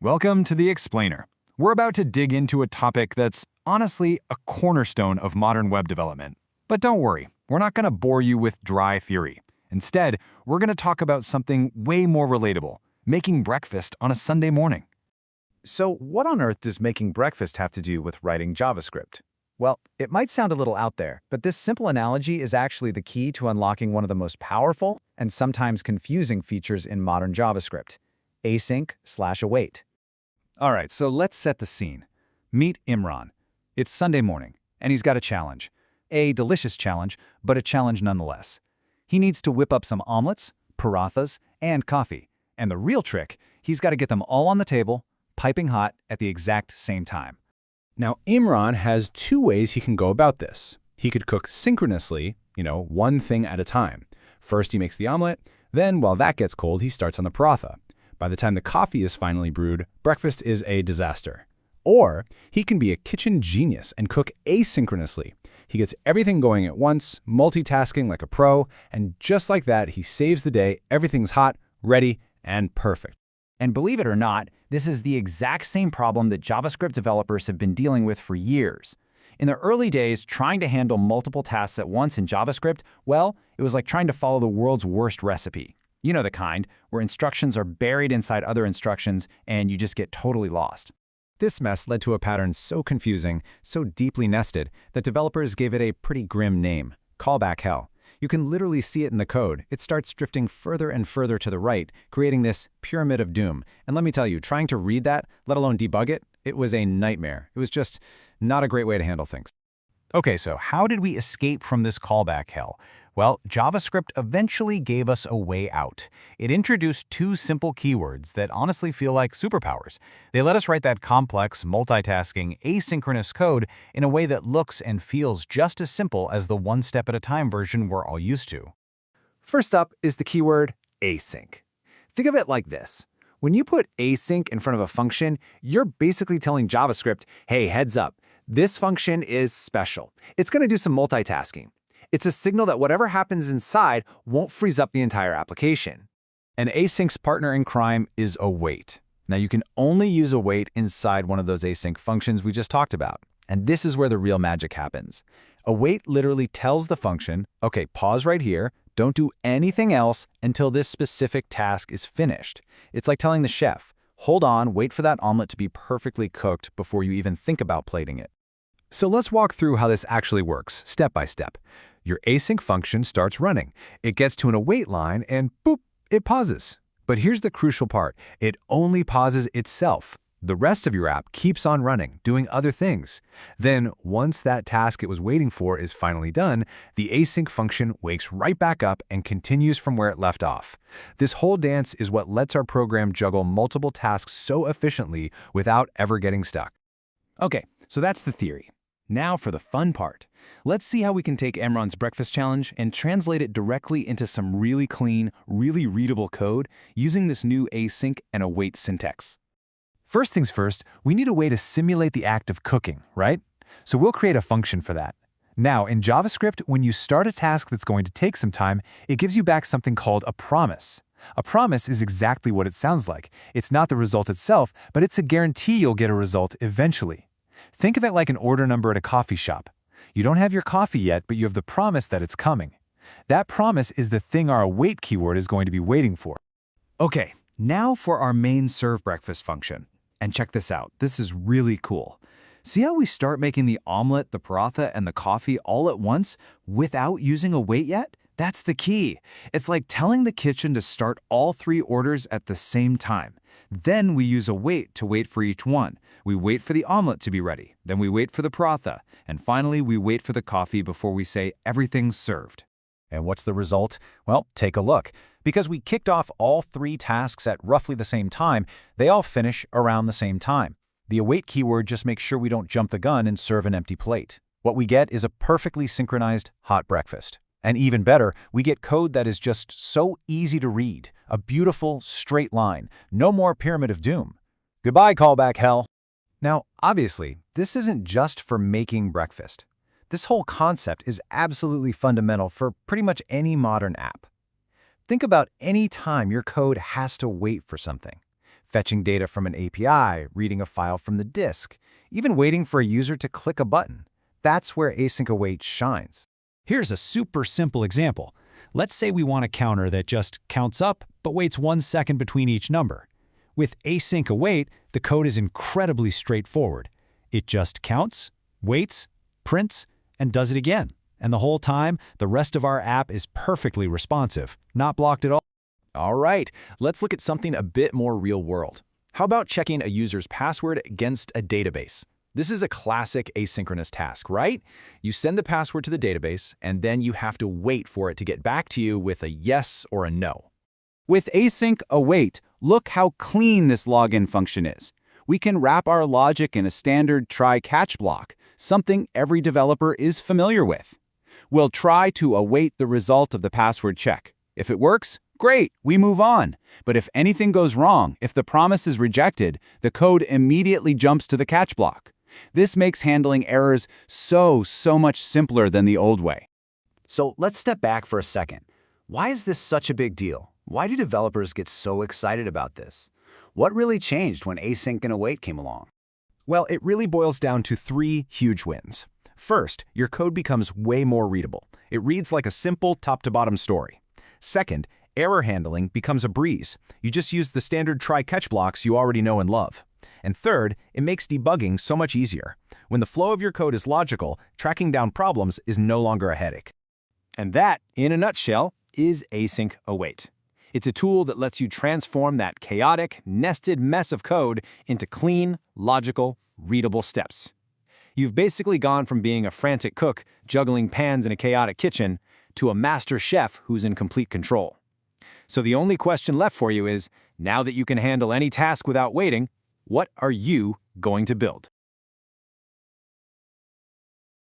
Welcome to The Explainer. We're about to dig into a topic that's honestly a cornerstone of modern web development. But don't worry, we're not going to bore you with dry theory. Instead, we're going to talk about something way more relatable, making breakfast on a Sunday morning. So what on earth does making breakfast have to do with writing JavaScript? Well, it might sound a little out there, but this simple analogy is actually the key to unlocking one of the most powerful and sometimes confusing features in modern JavaScript: async/await. All right, so let's set the scene. Meet Imran. It's Sunday morning, and he's got a challenge. A delicious challenge, but a challenge nonetheless. He needs to whip up some omelets, parathas, and coffee. And the real trick, he's got to get them all on the table, piping hot at the exact same time. Now, Imran has two ways he can go about this. He could cook synchronously, one thing at a time. First, he makes the omelet, then while that gets cold, he starts on the paratha. By the time the coffee is finally brewed, breakfast is a disaster. Or he can be a kitchen genius and cook asynchronously. He gets everything going at once, multitasking like a pro, and just like that, he saves the day. Everything's hot, ready, and perfect. And believe it or not, this is the exact same problem that JavaScript developers have been dealing with for years. In the early days, trying to handle multiple tasks at once in JavaScript, well, it was like trying to follow the world's worst recipe. You know the kind, where instructions are buried inside other instructions and you just get totally lost. This mess led to a pattern so confusing, so deeply nested, that developers gave it a pretty grim name: callback hell. You can literally see it in the code. It starts drifting further and further to the right, creating this pyramid of doom. And let me tell you, trying to read that, let alone debug it, it was a nightmare. It was just not a great way to handle things. Okay, so how did we escape from this callback hell? Well, JavaScript eventually gave us a way out. It introduced two simple keywords that honestly feel like superpowers. They let us write that complex, multitasking, asynchronous code in a way that looks and feels just as simple as the one-step-at-a-time version we're all used to. First up is the keyword async. Think of it like this. When you put async in front of a function, you're basically telling JavaScript, hey, heads up, this function is special. It's going to do some multitasking. It's a signal that whatever happens inside won't freeze up the entire application. An async's partner in crime is await. Now, you can only use await inside one of those async functions we just talked about. And this is where the real magic happens. Await literally tells the function, okay, pause right here, don't do anything else until this specific task is finished. It's like telling the chef, hold on, wait for that omelet to be perfectly cooked before you even think about plating it. So let's walk through how this actually works, step by step. Your async function starts running. It gets to an await line and boop, it pauses. But here's the crucial part. It only pauses itself. The rest of your app keeps on running, doing other things. Then, once that task it was waiting for is finally done, the async function wakes right back up and continues from where it left off. This whole dance is what lets our program juggle multiple tasks so efficiently without ever getting stuck. Okay, so that's the theory. Now for the fun part. Let's see how we can take Imran's breakfast challenge and translate it directly into some really clean, really readable code using this new async and await syntax. First things first, we need a way to simulate the act of cooking, right? So we'll create a function for that. Now, in JavaScript, when you start a task that's going to take some time, it gives you back something called a promise. A promise is exactly what it sounds like. It's not the result itself, but it's a guarantee you'll get a result eventually. Think of it like an order number at a coffee shop. You don't have your coffee yet, but you have the promise that it's coming. That promise is the thing our await keyword is going to be waiting for. Okay, now for our main serve breakfast function. And check this out. This is really cool. See how we start making the omelet, the paratha, and the coffee all at once without using await yet? That's the key. It's like telling the kitchen to start all three orders at the same time. Then we use await to wait for each one. We wait for the omelet to be ready. Then we wait for the paratha. And finally, we wait for the coffee before we say everything's served. And what's the result? Well, take a look. Because we kicked off all three tasks at roughly the same time, they all finish around the same time. The await keyword just makes sure we don't jump the gun and serve an empty plate. What we get is a perfectly synchronized hot breakfast. And even better, we get code that is just so easy to read. A beautiful, straight line. No more pyramid of doom. Goodbye, callback hell. Now, obviously, this isn't just for making breakfast. This whole concept is absolutely fundamental for pretty much any modern app. Think about any time your code has to wait for something. fetching data from an API, reading a file from the disk, even waiting for a user to click a button. That's where async await shines. Here's a super simple example. Let's say we want a counter that just counts up but waits 1 second between each number. With async await, the code is incredibly straightforward. It just counts, waits, prints, and does it again. And the whole time, the rest of our app is perfectly responsive, not blocked at all. All right, let's look at something a bit more real-world. How about checking a user's password against a database? This is a classic asynchronous task, right? You send the password to the database, and then you have to wait for it to get back to you with a yes or a no. With async await, look how clean this login function is. We can wrap our logic in a standard try-catch block, something every developer is familiar with. We'll try to await the result of the password check. If it works, great, we move on. But if anything goes wrong, if the promise is rejected, the code immediately jumps to the catch block. This makes handling errors so much simpler than the old way. So let's step back for a second. Why is this such a big deal? Why do developers get so excited about this? What really changed when async and await came along? Well, it really boils down to 3 huge wins. First, your code becomes way more readable. It reads like a simple top-to-bottom story. Second, error handling becomes a breeze. You just use the standard try-catch blocks you already know and love. And third, it makes debugging so much easier. When the flow of your code is logical, tracking down problems is no longer a headache. And that, in a nutshell, is async await. It's a tool that lets you transform that chaotic, nested mess of code into clean, logical, readable steps. You've basically gone from being a frantic cook juggling pans in a chaotic kitchen to a master chef who's in complete control. So the only question left for you is, now that you can handle any task without waiting, what are you going to build?